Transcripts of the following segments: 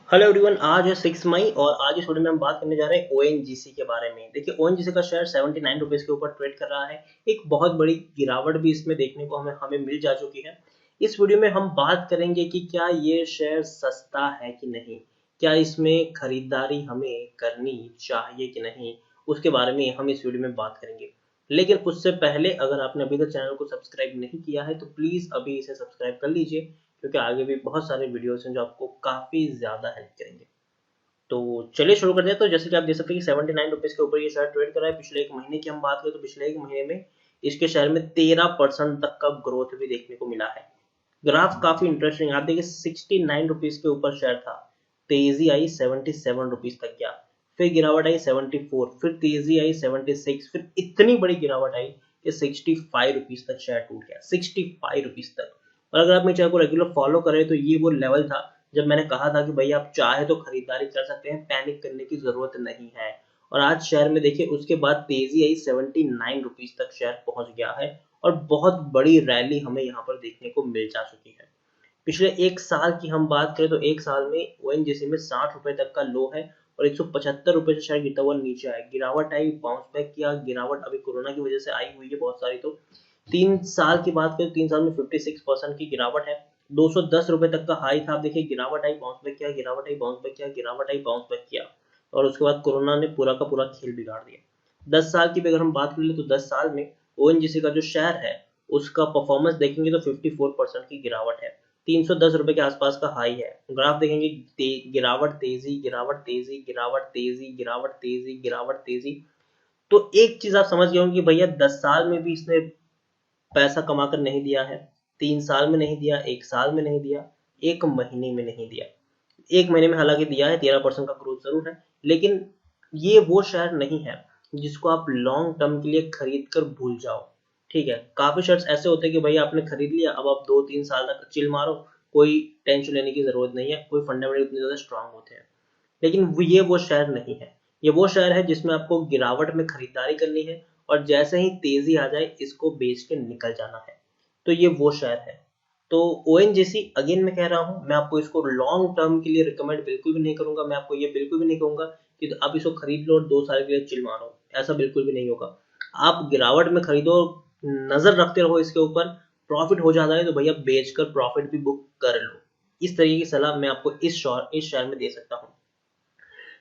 Hello everyone, आज है 6 मई और आज इस वीडियो में हम बात करने जा रहे हैं ओएनजीसी के बारे में। देखिए, ओएनजीसी का शेयर 79 रुपीज के ऊपर ट्रेड कर रहा है। एक बहुत बड़ी गिरावट भी इसमें देखने को हमें मिल जा चुकी है। इस वीडियो में हम बात करेंगे कि क्या ये शेयर सस्ता है कि नहीं, क्या इसमें खरीदारी हमें करनी चाहिए कि नहीं, उसके बारे में हम इस वीडियो में बात करेंगे। लेकिन उससे पहले अगर आपने अभी तक चैनल को सब्सक्राइब नहीं किया है तो प्लीज अभी इसे सब्सक्राइब कर लीजिए, क्योंकि आगे भी बहुत सारे वीडियोस हैं जो आपको काफी ज्यादा हेल्प करेंगे। तो चलिए शुरू करते हैं। तो जैसे कि आप देख सकते हैं कि 79 रुपीज के ऊपर ये शेयर ट्रेड कर रहा है। पिछले एक महीने की हम बात करें तो पिछले एक महीने में इसके शेयर में 13% तक का ग्रोथ भी देखने को मिला है। ग्राफ काफी इंटरेस्टिंग, आप देखिए 69 रुपीज के ऊपर शेयर था, तेजी आई 77 रुपीज तक गया, फिर गिरावट आई 74, फिर तेजी आई 76, फिर इतनी बड़ी गिरावट आई कि 65 रुपीज तक शेयर टूट गया, 65 रुपीज तक। और अगर आप मेरे चैनल को रेगुलर फॉलो करें तो ये वो लेवल था जब मैंने कहा था कि भाई आप चाहे तो खरीदारी कर सकते हैं, पैनिक करने की जरूरत नहीं है। और आज शेयर में देखिए उसके बाद तेजी आई 79 रुपीज तक शेयर पहुंच गया है और बहुत बड़ी रैली हमें यहाँ पर देखने को मिल जा चुकी है। पिछले एक साल की हम बात करें तो एक साल में ओएनजीसी में 60 रुपए तक का लो है और 175 रुपए से शेयर गिरता हुआ नीचे आया, गिरावट आई, बाउंस बैक किया। गिरावट अभी कोरोना की वजह से आई हुई है बहुत सारी। तो 3 साल की बात करें, 3 साल में 56% की गिरावट है। 210 रुपए तक का हाई था, आप देखिए गिरावट आई, बाउंस बैक किया, गिरावट आई, बाउंस बैक किया, गिरावट आई, बाउंस बैक किया। और उसके बाद कोरोना ने पूरा का पूरा खेल बिगाड़ दिया। 10 साल की भी अगर हम बात कर ले तो 10 साल में ओएनजीसी का जो शेयर है उसका परफॉर्मेंस देखेंगे तो 54% की गिरावट है। 310 रुपए के आसपास का हाई है। ग्राफ देखेंगे, गिरावट तेजी, गिरावट तेजी, गिरावट तेजी, गिरावट तेजी, गिरावट तेजी। तो एक चीज आप समझ गए होंगे कि भैया 10 साल में भी इसने पैसा कमा कर नहीं दिया है, 3 साल में नहीं दिया, एक साल में नहीं दिया, एक महीने में नहीं दिया। एक महीने में हालांकि दिया है, 13% का ग्रोथ जरूर है, लेकिन ये वो शेयर नहीं है जिसको आप लॉन्ग टर्म के लिए खरीद कर भूल जाओ। ठीक है, काफी शेयर्स ऐसे होते हैं कि भाई आपने खरीद लिया, अब आप 2-3 साल तक चिल मारो, कोई टेंशन लेने की जरूरत नहीं है, कोई फंडामेंटल इतने ज्यादा स्ट्रांग होते हैं। लेकिन ये वो शेयर नहीं है। ये वो शेयर है जिसमें आपको गिरावट में खरीदारी करनी है और जैसे ही तेजी आ जाए इसको बेच के निकल जाना है। तो ये वो शेयर है। तो ओएनजीसी अगेन मैं कह रहा हूं, मैं आपको इसको लॉन्ग टर्म के लिए रिकमेंड बिल्कुल भी नहीं करूंगा। मैं आपको ये बिल्कुल भी नहीं कहूंगा कि आप इसको खरीद लो और 2 साल के लिए चिल मारो, ऐसा बिल्कुल भी नहीं होगा। आप गिरावट में खरीदो, नजर रखते रहो इसके ऊपर, प्रॉफिट हो जाता है तो भैया बेचकर प्रॉफिट भी बुक कर लो। इस तरीके की सलाह मैं आपको इस शेयर में दे सकता हूँ।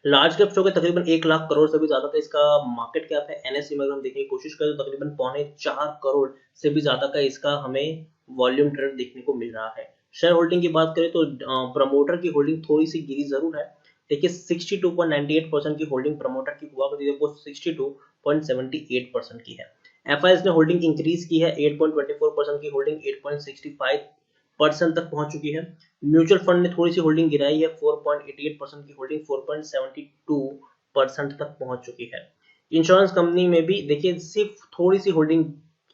लार्ज कैप स्टॉक है, तकरीबन 1 लाख करोड़ से भी ज्यादा का इसका मार्केट कैप है। एनएससी में अगर हम देखने की कोशिश करें तो तकरीबन 3.25 करोड़ से भी ज्यादा का इसका हमें वॉल्यूम ट्रेड देखने को मिल रहा है। शेयर होल्डिंग की बात करें तो प्रमोटर की होल्डिंग थोड़ी सी गिरी जरूर है। देखिए 62.98% की होल्डिंग प्रमोटर की हुआ करती है, वो 62.78% की है। एफआईएस ने होल्डिंग इंक्रीज की है, 8.24% की होल्डिंग 8.65% तक पहुंच चुकी है। म्यूचुअल फंड ने थोड़ी सी होल्डिंग गिराई है, 4.88% की होल्डिंग 4.72% तक पहुंच चुकी है। इंश्योरेंस कंपनी में भी देखिए सिर्फ थोड़ी सी होल्डिंग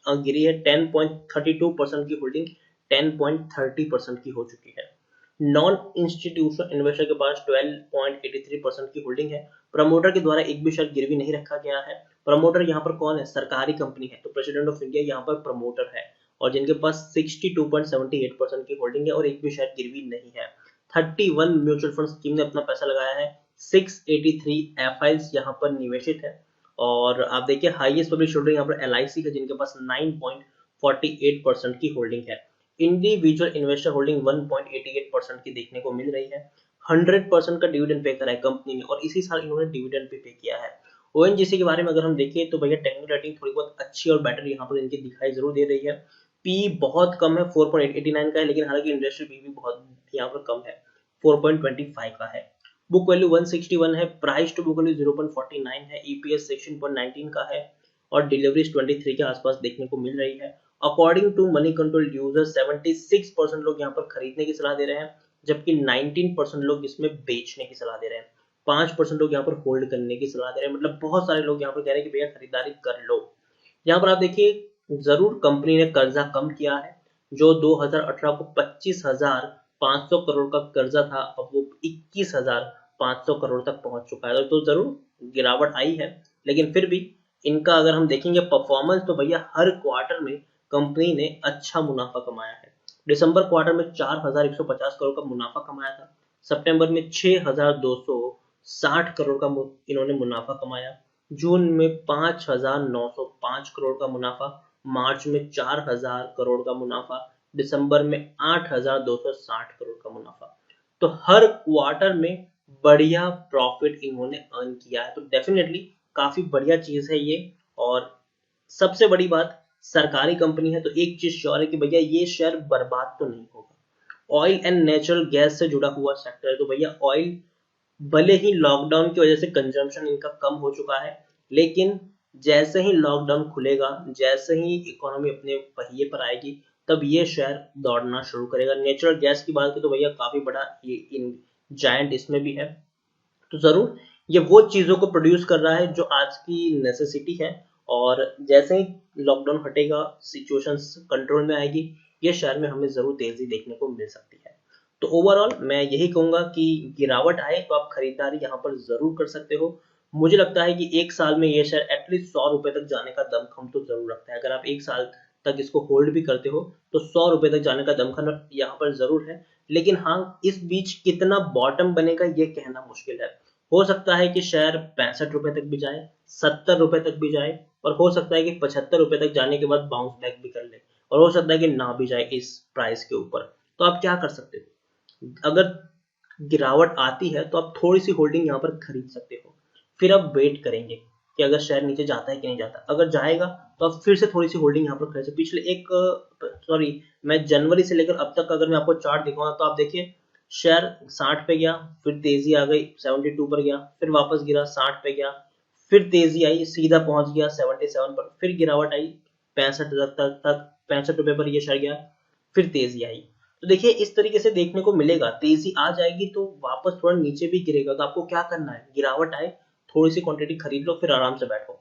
गिरी है, 10.32% की होल्डिंग 10.30% की हो चुकी है। नॉन इंस्टीट्यूशनल इन्वेस्टर के पास 12.83% की होल्डिंग है। प्रमोटर के द्वारा एक भी शेयर गिरवी नहीं रखा गया है। प्रमोटर यहाँ पर कौन है? सरकारी कंपनी है, तो प्रेसिडेंट ऑफ इंडिया यहाँ पर प्रमोटर है और जिनके पास 62.78% की होल्डिंग है और एक भी शेयर गिरवी नहीं है। 31 म्यूचुअल फंड स्कीम ने अपना पैसा लगाया है, 683 एफआईएस यहाँ पर निवेशित है। और आप देखिए हाईएस्ट पब्लिक होल्डिंग यहाँ पर एलआईसी का, जिनके पास 9.48% की होल्डिंग है। इंडिविजुअल इन्वेस्टर होल्डिंग 1.88% की देखने को मिल रही है। 100% का डिविडेंड पे करा है कंपनी ने और इसी साल इन्होंने डिविडेंड भी पे किया है। ओएनजीसी के बारे में अगर हम देखें तो भैया टेक्निकल रेटिंग थोड़ी बहुत अच्छी और बेटर यहाँ पर इनकी दिखाई जरूर दे रही है। पी बहुत कम है, 4.89 का है, लेकिन हालांकि इंडस्ट्री पी भी बहुत यहाँ पर कम है, 4.25 का है। बुक वैल्यू 161 है, प्राइस टू बुक वैल्यू 0.49 है, ईपीएस 16.19 का है और डिलीवरीज 23 के आसपास देखने को मिल रही है। According to Moneycontrol user 76% लोग यहाँ पर खरीदने की सलाह दे रहे हैं, जबकि 19% लोग इसमें बेचने की सलाह दे रहे हैं। 5% लोग यहाँ पर होल्ड करने की सलाह दे रहे हैं। मतलब बहुत सारे लोग यहाँ पर कह रहे हैं कि भैया खरीदारी कर लो। यहाँ पर आप देखिए जरूर कंपनी ने कर्जा कम किया है। जो 2018 को 25,500 करोड़ का कर्जा था, अब वो 21,500 करोड़ तक पहुंच चुका है। तो जरूर गिरावट आई है, लेकिन फिर भी इनका अगर हम देखेंगे परफॉर्मेंस तो भैया हर क्वार्टर में कंपनी ने अच्छा मुनाफा कमाया है। दिसंबर क्वार्टर में 4,150 करोड़ का मुनाफा कमाया था। सितंबर में 6,260 करोड़ का इन्होंने मुनाफा कमाया, जून में 5,905 करोड़ का मुनाफा, मार्च में 4,000 करोड़ का मुनाफा, दिसंबर में 8,260 करोड़ का मुनाफा। तो हर क्वार्टर में बढ़िया प्रॉफिट इन्होंने अर्न किया है। तो डेफिनेटली काफी बढ़िया चीज है ये। और सबसे बड़ी बात, सरकारी कंपनी है तो एक चीज श्योर है कि भैया ये शेयर बर्बाद तो नहीं होगा। ऑयल एंड नेचुरल गैस से जुड़ा हुआ सेक्टर है, तो भैया ऑयल भले ही लॉकडाउन की वजह से कंजम्पशन इनका कम हो चुका है, लेकिन जैसे ही लॉकडाउन खुलेगा, जैसे ही इकोनॉमी अपने पहिए पर आएगी, तब ये शेयर दौड़ना शुरू करेगा। नेचुरल गैस की बात करें तो भैया काफी बड़ा ये इन जायंट इसमें भी है। तो जरूर ये वो चीजों को प्रोड्यूस कर रहा है जो आज की नेसेसिटी है, और जैसे ही लॉकडाउन हटेगा, सिचुएशन कंट्रोल में आएगी, ये शेयर में हमें जरूर तेजी देखने को मिल सकती है। तो ओवरऑल मैं यही कहूंगा कि गिरावट आए तो आप खरीदारी यहाँ पर जरूर कर सकते हो। मुझे लगता है कि एक साल में ये शेयर एटलीस्ट 100 रुपए तक जाने का दमखम तो जरूर रखता है। अगर आप एक साल तक इसको होल्ड भी करते हो तो 100 रुपए तक जाने का दमखम यहाँ पर जरूर है। लेकिन हाँ, इस बीच कितना बॉटम बनेगा ये कहना मुश्किल है। हो सकता है कि शेयर 65 रुपए तक भी जाए, 70 रुपए तक भी जाए, और हो सकता है कि 75 रुपए तक जाने के बाद बाउंस बैक भी कर ले, और हो सकता है कि ना भी जाए इस प्राइस के ऊपर। तो आप क्या कर सकते हो, अगर गिरावट आती है तो आप थोड़ी सी होल्डिंग यहाँ पर खरीद सकते हो। फिर आप वेट करेंगे कि अगर शेयर नीचे जाता है कि नहीं जाता। अगर जाएगा तो आप फिर से थोड़ी सी होल्डिंग यहाँ पर खरीद सकते। पिछले मैं जनवरी से लेकर अब तक अगर मैं आपको चार्ट दिखाऊंगा तो आप देखिए, शेयर 60 पे गया, फिर तेजी आ गई 72 पर गया, फिर वापस गिरा 60 पे गया, फिर तेजी आई, सीधा पहुंच गया 77 पर, फिर गिरावट आई 65 तक 65 रुपए पर ये शेयर गया, फिर तेजी आई। तो देखिए इस तरीके से देखने को मिलेगा, तेजी आ जाएगी तो वापस थोड़ा नीचे भी गिरेगा। तो आपको क्या करना है, गिरावट आए थोड़ी सी क्वांटिटी खरीद लो, फिर आराम से बैठो।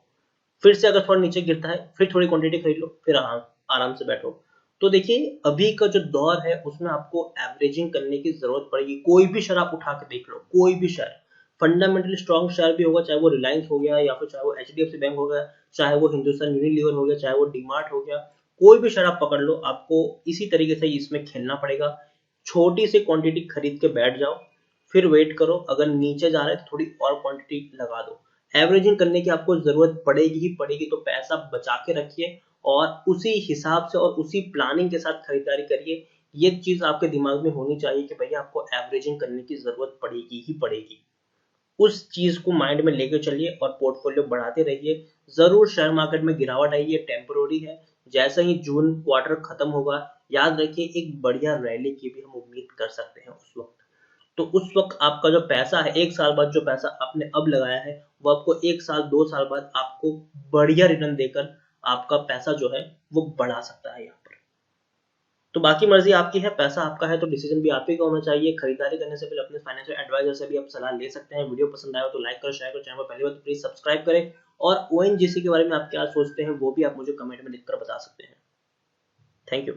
फिर से अगर थोड़ा नीचे गिरता है फिर थोड़ी क्वांटिटी खरीद लो, फिर आराम आराम से बैठो। तो देखिए अभी का जो दौर है उसमें आपको एवरेजिंग करने की जरूरत पड़ेगी। कोई भी शेयर आप उठा के देख लो, कोई भी शेयर फंडामेंटली स्ट्रॉन्ग शेयर भी होगा, चाहे वो रिलायंस हो गया, या फिर चाहे वो एचडीएफसी बैंक हो गया, चाहे वो हिंदुस्तान यूनिलीवर हो गया, चाहे वो डीमार्ट हो गया, कोई भी शेयर आप पकड़ लो, आपको इसी तरीके से इसमें खेलना पड़ेगा। छोटी सी क्वांटिटी खरीद के बैठ जाओ, फिर वेट करो, अगर नीचे जा रहा है तो थोड़ी और क्वांटिटी लगा दो। एवरेजिंग करने की आपको जरूरत पड़ेगी ही पड़ेगी, तो पैसा बचा के रखिए और उसी हिसाब से और उसी प्लानिंग के साथ खरीदारी करिए। ये चीज आपके दिमाग में होनी चाहिए कि भैया आपको एवरेजिंग करने की जरूरत पड़ेगी ही पड़ेगी। उस चीज को माइंड में लेकर चलिए और पोर्टफोलियो बढ़ाते रहिए। जरूर शेयर मार्केट में गिरावट आई है, टेम्पोररी है। जैसे ही जून क्वार्टर खत्म होगा, याद रखिए एक बढ़िया रैली की भी हम उम्मीद कर सकते हैं उस वक्त। तो उस वक्त आपका जो पैसा है, एक साल बाद जो पैसा आपने अब लगाया है, वो आपको एक साल 2 साल बाद आपको बढ़िया रिटर्न देकर आपका पैसा जो है वो बढ़ा सकता है यहाँ पर। तो बाकी मर्जी आपकी है, पैसा आपका है तो डिसीजन भी आप ही का होना चाहिए। खरीदारी करने से पहले अपने फाइनेंशियल एडवाइजर से भी आप सलाह ले सकते हैं। वीडियो पसंद आया हो तो लाइक करो, शेयर करो, चैनल पर पहली बार तो प्लीज सब्सक्राइब करें। और ओएनजीसी के बारे में आप क्या सोचते हैं वो भी आप मुझे कमेंट में लिखकर बता सकते हैं। Thank you.